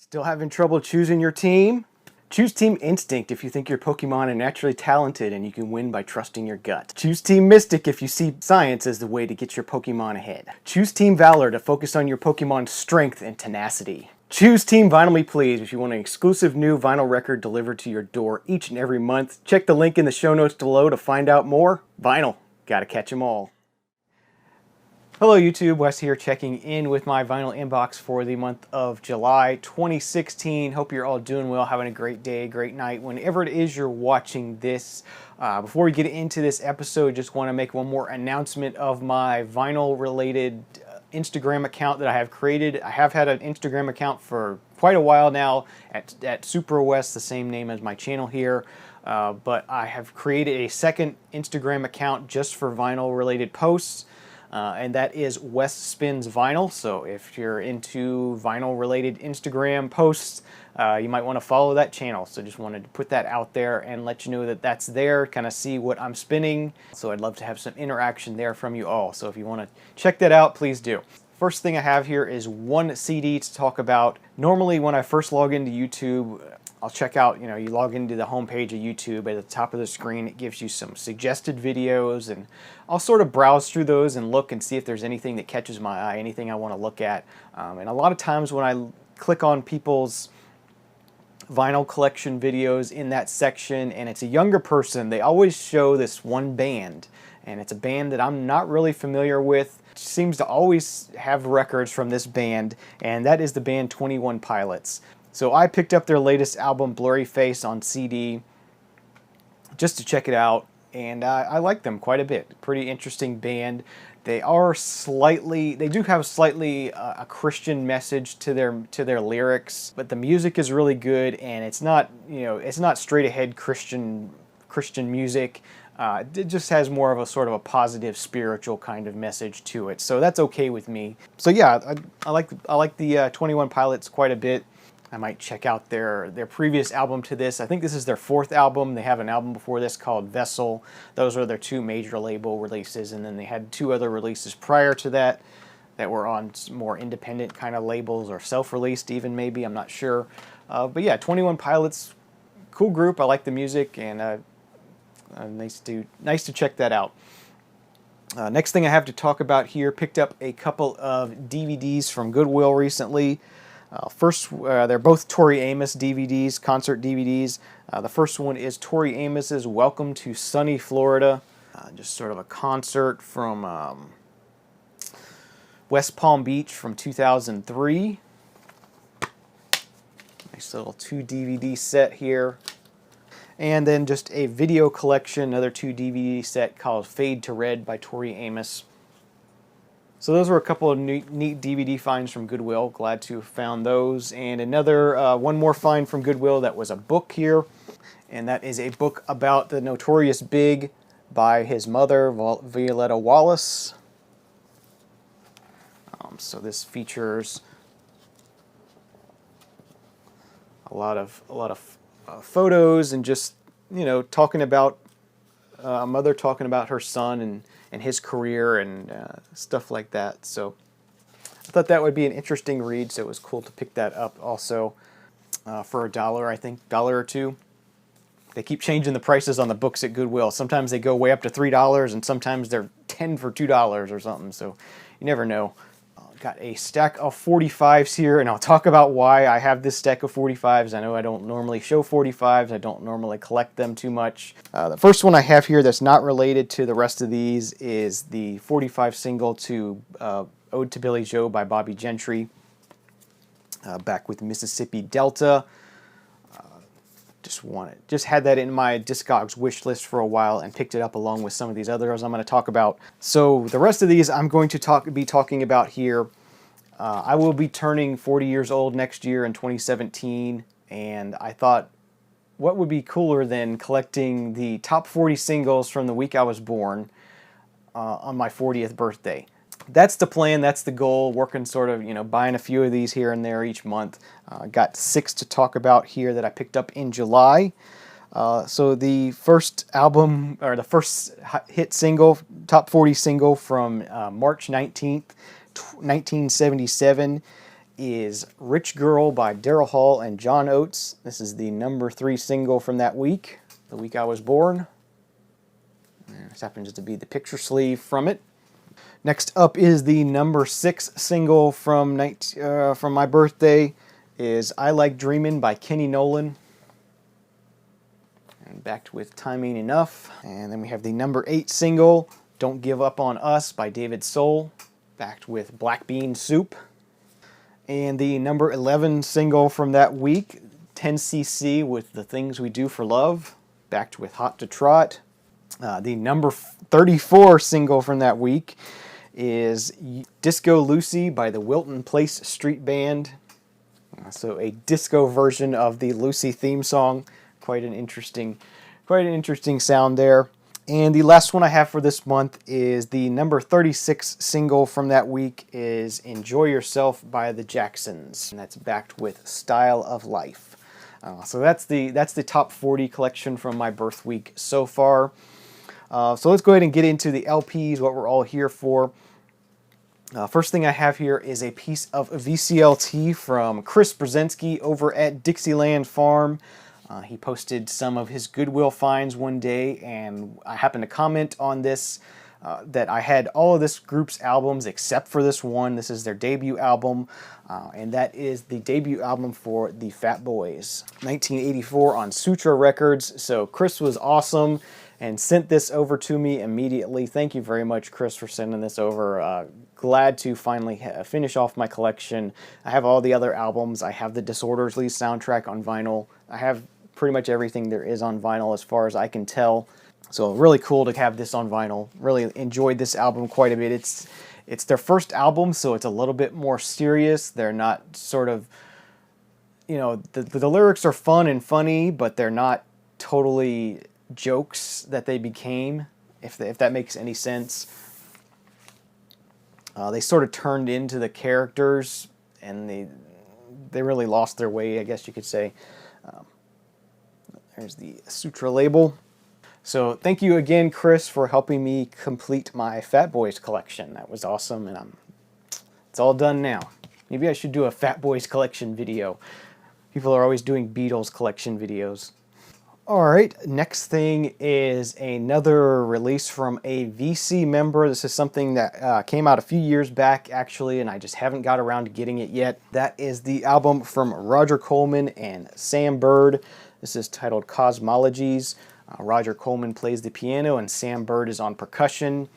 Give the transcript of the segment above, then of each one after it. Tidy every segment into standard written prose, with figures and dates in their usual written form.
Still having trouble choosing your team? Choose Team Instinct if you think your Pokemon are naturally talented and you can win by trusting your gut. Choose Team Mystic if you see science as the way to get your Pokemon ahead. Choose Team Valor to focus on your Pokemon's strength and tenacity. Choose Team Vinyl Me Please if you want an exclusive new vinyl record delivered to your door each and every month. Check the link in the show notes below to find out more. Vinyl, gotta catch 'em all. Hello YouTube, Wes here checking in with my vinyl inbox for the month of July 2016. Hope you're all doing well, having a great day, great night, whenever it is you're watching this. Before we get into this episode, just want to make one more announcement of my vinyl related Instagram account that I have created. I have had an Instagram account for quite a while now at Super West, the same name as my channel here. But I have created a second Instagram account just for vinyl related posts. And that is Wes Spins Vinyl. So if you're into vinyl related Instagram posts, you might want to follow that channel. So just wanted to put that out there and let you know that that's there, kind of see what I'm spinning. So I'd love to have some interaction there from you all. So if you want to check that out, please do. First thing I have here is one CD to talk about. Normally when I first log into YouTube, I'll check out, you log into the homepage of YouTube. At the top of the screen, it gives you some suggested videos, and I'll sort of browse through those and look and see if there's anything that catches my eye, anything I want to look at. And a lot of times when I click on people's vinyl collection videos in that section, and it's a younger person, they always show this one band, and it's a band that I'm not really familiar with. It seems to always have records from this band, and that is the band 21 Pilots. So I picked up their latest album, Blurry Face, on CD just to check it out, and I like them quite a bit. Pretty interesting band. They do have slightly a Christian message to their lyrics, but the music is really good, and it's not straight ahead Christian music. It just has more of a sort of a positive spiritual kind of message to it, so that's okay with me. So yeah, I like the 21 Pilots quite a bit. I might check out their previous album to this. I think this is their fourth album. They have an album before this called Vessel. Those are their two major label releases, and then they had two other releases prior to that were on more independent kind of labels, or self-released even maybe, I'm not sure. But yeah, 21 Pilots, cool group. I like the music, and nice to check that out. Next thing I have to talk about here, picked up a couple of DVDs from Goodwill recently. First, they're both Tori Amos DVDs, concert DVDs. The first one is Tori Amos's Welcome to Sunny Florida. Just sort of a concert from West Palm Beach from 2003. Nice little 2 DVD set here. And then just a video collection, another 2 DVD set called Fade to Red by Tori Amos. So those were a couple of neat DVD finds from Goodwill. Glad to have found those. And another, one more find from Goodwill that was a book here. And that is a book about the Notorious Big by his mother, Violetta Wallace. So this features a lot of photos and just, talking about a mother talking about her son and his career and stuff like that. So I thought that would be an interesting read, so it was cool to pick that up also for $1, I think, $1 or $2. They keep changing the prices on the books at Goodwill. Sometimes they go way up to $3, and sometimes they're 10 for $2 or something, so you never know. Got a stack of 45s here, and I'll talk about why I have this stack of 45s. I know I don't normally show 45s. I don't normally collect them too much. The first one I have here that's not related to the rest of these is the 45 single to Ode to Billy Joe by Bobby Gentry, back with Mississippi Delta. Just had that in my Discogs wish list for a while and picked it up along with some of these others I'm going to talk about. So the rest of these I'm going to be talking about here. I will be turning 40 years old next year in 2017, and I thought, what would be cooler than collecting the top 40 singles from the week I was born on my 40th birthday. That's the plan, that's the goal, working sort of, buying a few of these here and there each month. Got 6 to talk about here that I picked up in July. So the first album, or the first hit single, top 40 single from March 19th, 1977 is Rich Girl by Daryl Hall and John Oates. This is the number 3 single from that week, the week I was born. And this happens to be the picture sleeve from it. Next up is the number 6 single from my birthday, is I Like Dreamin' by Kenny Nolan. And backed with Timing Enough. And then we have the number 8 single, Don't Give Up on Us by David Soul, backed with Black Bean Soup. And the number 11 single from that week, 10cc with The Things We Do for Love, backed with Hot to Trot. The number 34 single from that week is Disco Lucy by the Wilton Place Street Band. So a disco version of the Lucy theme song. Quite an interesting sound there. And the last one I have for this month is the number 36 single from that week is Enjoy Yourself by the Jacksons. And that's backed with Style of Life. So that's the top 40 collection from my birth week so far. So let's go ahead and get into the LPs, what we're all here for. First thing I have here is a piece of VCLT from Chris Brzezinski over at Dixieland Farm. He posted some of his Goodwill finds one day, and I happened to comment on this, that I had all of this group's albums except for this one. This is their debut album, and that is the debut album for the Fat Boys, 1984 on Sutra Records. So Chris was awesome and sent this over to me immediately. Thank you very much, Chris, for sending this over. Glad to finally finish off my collection. I have all the other albums. I have the Disorderly soundtrack on vinyl. I have pretty much everything there is on vinyl as far as I can tell. So really cool to have this on vinyl. Really enjoyed this album quite a bit. It's their first album, so it's a little bit more serious. They're not sort of, the lyrics are fun and funny, but they're not totally jokes that they became, if that makes any sense. They sort of turned into the characters, and they really lost their way, I guess you could say. There's the Sutra label. So thank you again, Chris, for helping me complete my Fat Boys collection. That was awesome, and it's all done now. Maybe I should do a Fat Boys collection video. People are always doing Beatles collection videos. Alright, next thing is another release from a VC member. This is something that came out a few years back, actually, and I just haven't got around to getting it yet. That is the album from Roger Coleman and Sam Bird. This is titled Cosmologies. Roger Coleman plays the piano and Sam Bird is on percussion.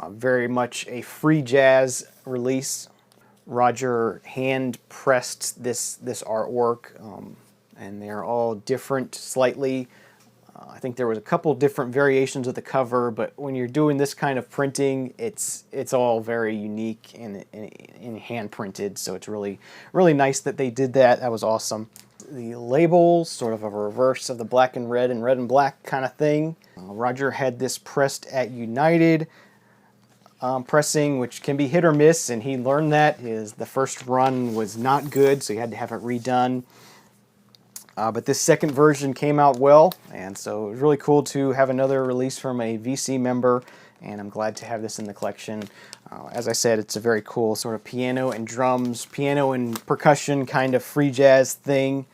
Very much a free jazz release. Roger hand-pressed this artwork, and they're all different slightly. I think there was a couple different variations of the cover, but when you're doing this kind of printing, it's all very unique and hand-printed, so it's really nice that they did that. That was awesome. The label, sort of a reverse of the black and red and black kind of thing. Roger had this pressed at United Pressing, which can be hit or miss, and he learned that. The first run was not good, so he had to have it redone. But this second version came out well, and so it was really cool to have another release from a VC member, and I'm glad to have this in the collection. As I said, it's a very cool sort of piano and drums, piano and percussion kind of free jazz thing.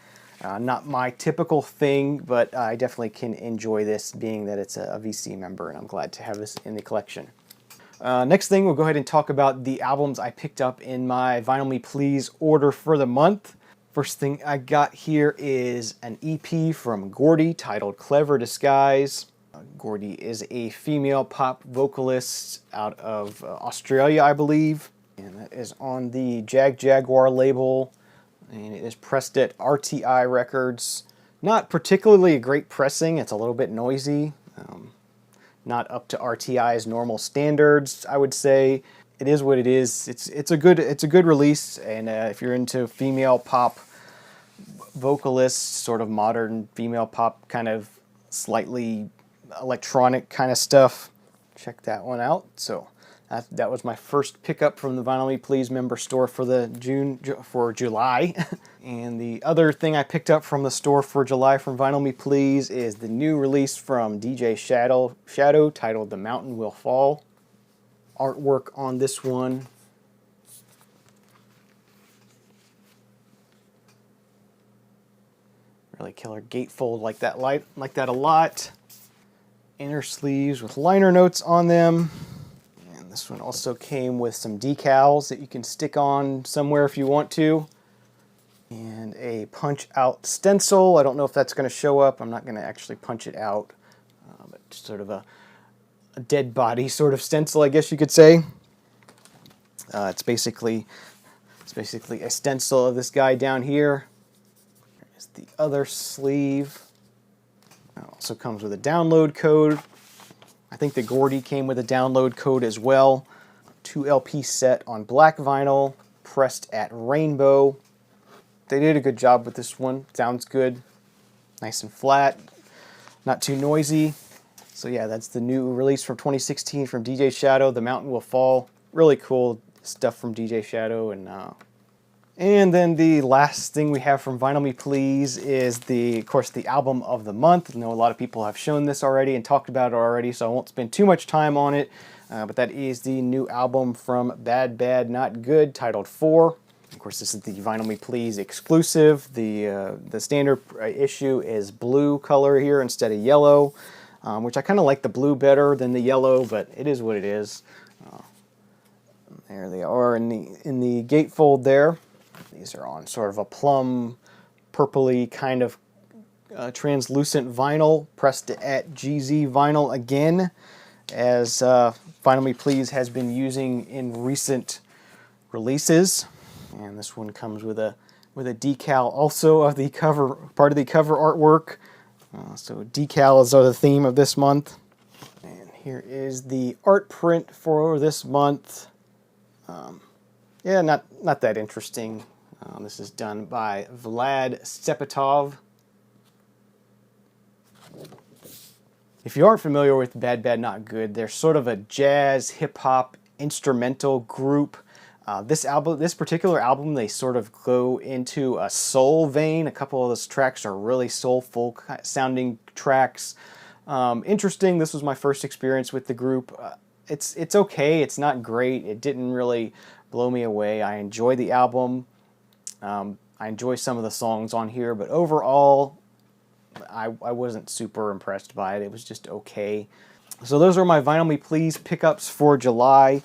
Not my typical thing, but I definitely can enjoy this, being that it's a VC member, and I'm glad to have this in the collection. Next thing, we'll go ahead and talk about the albums I picked up in my Vinyl Me Please order for the month. First thing I got here is an EP from Gordy titled Clever Disguise. Gordy is a female pop vocalist out of Australia, I believe. And that is on the Jaguar label. And it is pressed at RTI Records. Not particularly a great pressing. It's a little bit noisy. Not up to RTI's normal standards, I would say. It is what it is. It's a good release. And if you're into female pop vocalists, sort of modern female pop, kind of slightly electronic kind of stuff, check that one out. So that was my first pickup from the Vinyl Me Please member store for July. And the other thing I picked up from the store for July from Vinyl Me Please is the new release from DJ Shadow titled The Mountain Will Fall. Artwork on this one Really killer gatefold, like that a lot. Inner sleeves with liner notes on them. And this one also came with some decals that you can stick on somewhere if you want to. And a punch out stencil. I don't know if that's going to show up. I'm not going to actually punch it out. But sort of a dead body sort of stencil, I guess you could say. It's basically a stencil of this guy down here. Here's the other sleeve. It also comes with a download code. I think the Gordy came with a download code as well. 2 LP set on black vinyl, pressed at rainbow. They did a good job with this one. Sounds good. Nice and flat. Not too noisy. So yeah, that's the new release from 2016 from DJ Shadow, The Mountain Will Fall. Really cool stuff from DJ Shadow. And then the last thing we have from Vinyl Me Please is, of course, the album of the month. I know a lot of people have shown this already and talked about it already, so I won't spend too much time on it. But that is the new album from Bad Bad Not Good, titled 4. Of course, this is the Vinyl Me Please exclusive. The standard issue is blue color here instead of yellow, which I kind of like the blue better than the yellow, but it is what it is. There they are in the gatefold there. These are on sort of a plum, purpley kind of translucent vinyl, pressed at GZ vinyl again, as Vinyl Me Please has been using in recent releases. And this one comes with a decal also of the cover, part of the cover artwork. So decals are the theme of this month. And here is the art print for this month. Yeah, not that interesting. This is done by Vlad Sepetov. If you aren't familiar with Bad Bad Not Good, they're sort of a jazz, hip-hop, instrumental group. This particular album, they sort of go into a soul vein. A couple of those tracks are really soulful sounding tracks. Interesting. This was my first experience with the group. It's okay. It's not great. It didn't really blow me away. I enjoy the album. I enjoy some of the songs on here, but overall, I wasn't super impressed by it. It was just okay. So those are my Vinyl Me Please pickups for July.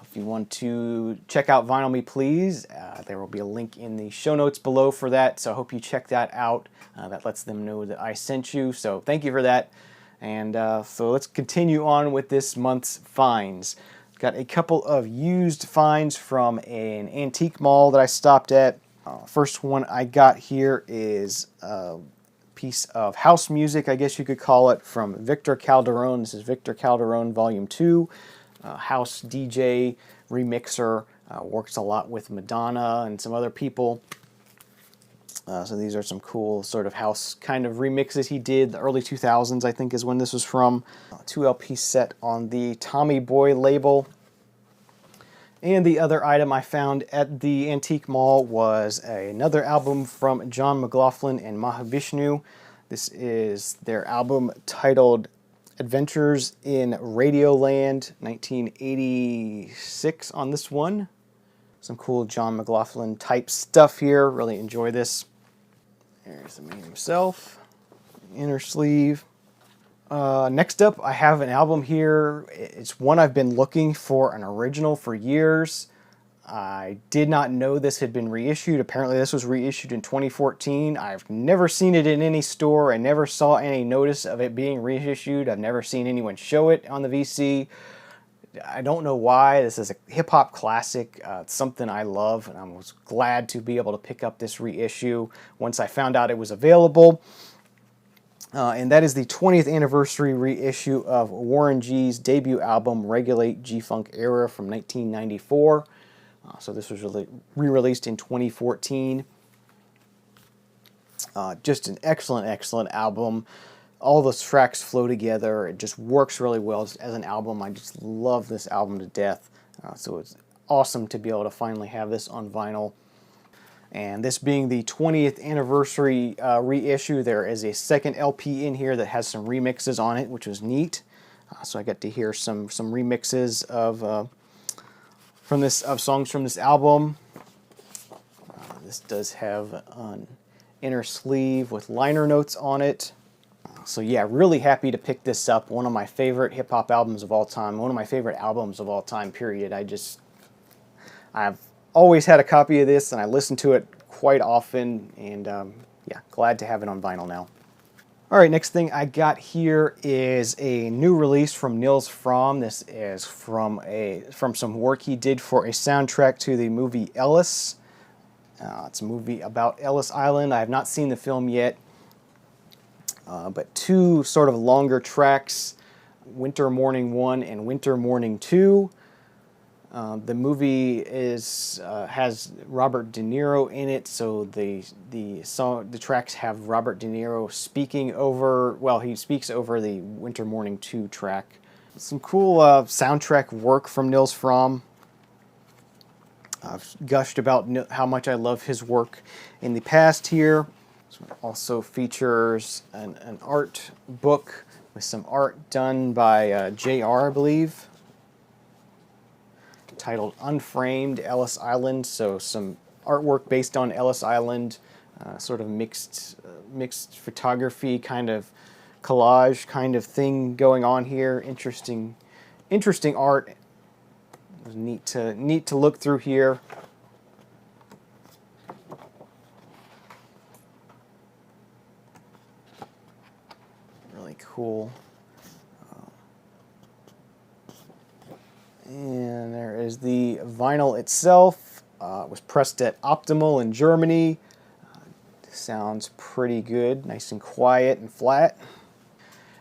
If you want to check out Vinyl Me Please, there will be a link in the show notes below for that, so I hope you check that out. That lets them know that I sent you, so thank you for that. And so let's continue on with this month's finds. Got a couple of used finds from an antique mall that I stopped at. First one I got here is a piece of house music, I guess you could call it, from Victor Calderone. This is Victor Calderone Volume 2. House DJ, remixer, works a lot with Madonna and some other people. So these are some cool sort of house kind of remixes he did. The early 2000s, I think, is when this was from. 2 LP set on the Tommy Boy label. And the other item I found at the antique mall was another album from John McLaughlin and Mahavishnu. This is their album titled Adventures in Radioland, 1986 on this one. Some cool John McLaughlin type stuff here. Really enjoy this. There's the man himself. Inner sleeve. Next up, I have an album here. It's one I've been looking for an original for years. I did not know this had been reissued. Apparently this was reissued in 2014. I've never seen it in any store. I never saw any notice of it being reissued. I've never seen anyone show it on the VC. I don't know why. This is a hip-hop classic. It's something I love, and I was glad to be able to pick up this reissue once I found out it was available. And that is the 20th anniversary reissue of Warren G's debut album, Regulate G-Funk Era, from 1994. So this was re-released in 2014. Just an excellent, excellent album. All those tracks flow together. It just works really well as an album. I just love this album to death. So it's awesome to be able to finally have this on vinyl. And this being the 20th anniversary reissue, there is a second LP in here that has some remixes on it, which was neat. So I got to hear some remixes of songs from this album. This does have an inner sleeve with liner notes on it. So yeah, really happy to pick this up. One of my favorite hip-hop albums of all time. One of my favorite albums of all time, period. I've always had a copy of this, and I listen to it quite often, and yeah, glad to have it on vinyl now. Alright, next thing I got here is a new release from Nils Frahm. This is from some work he did for a soundtrack to the movie Ellis. It's a movie about Ellis Island. I have not seen the film yet, but two sort of longer tracks, Winter Morning 1 and Winter Morning 2. The movie has Robert De Niro in it, so the tracks have Robert De Niro speaking over. Well, he speaks over the Winter Morning 2 track. Some cool soundtrack work from Nils Frahm. I've gushed about how much I love his work in the past here. This one also features an art book with some art done by JR, I believe, titled Unframed Ellis Island. So some artwork based on Ellis Island, sort of mixed photography, kind of collage kind of thing going on here. Interesting art. It was neat to look through here. Really cool. And there is the vinyl itself. It was pressed at Optimal in Germany. Sounds pretty good, nice and quiet and flat.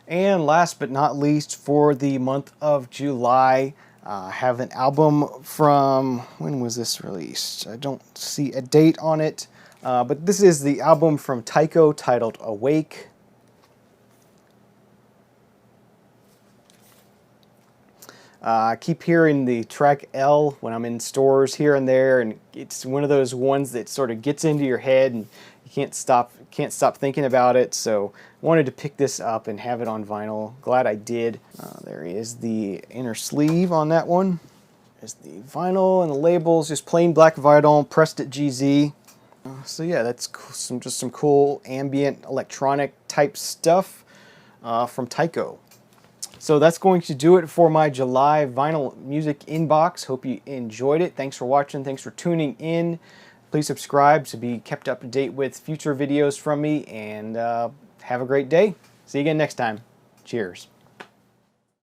And last but not least, for the month of July, I have an album from, when was this released? I don't see a date on it, but this is the album from Tycho titled Awake. I keep hearing the track L when I'm in stores here and there, and it's one of those ones that sort of gets into your head and you can't stop thinking about it. So I wanted to pick this up and have it on vinyl. Glad I did. There is the inner sleeve on that one. There's the vinyl and the labels, just plain black vinyl, pressed at GZ. So yeah, that's just some cool ambient electronic type stuff from Tycho. So that's going to do it for my July vinyl music inbox. Hope you enjoyed it. Thanks for watching. Thanks for tuning in. Please subscribe to be kept up to date with future videos from me, and have a great day. See you again next time. Cheers.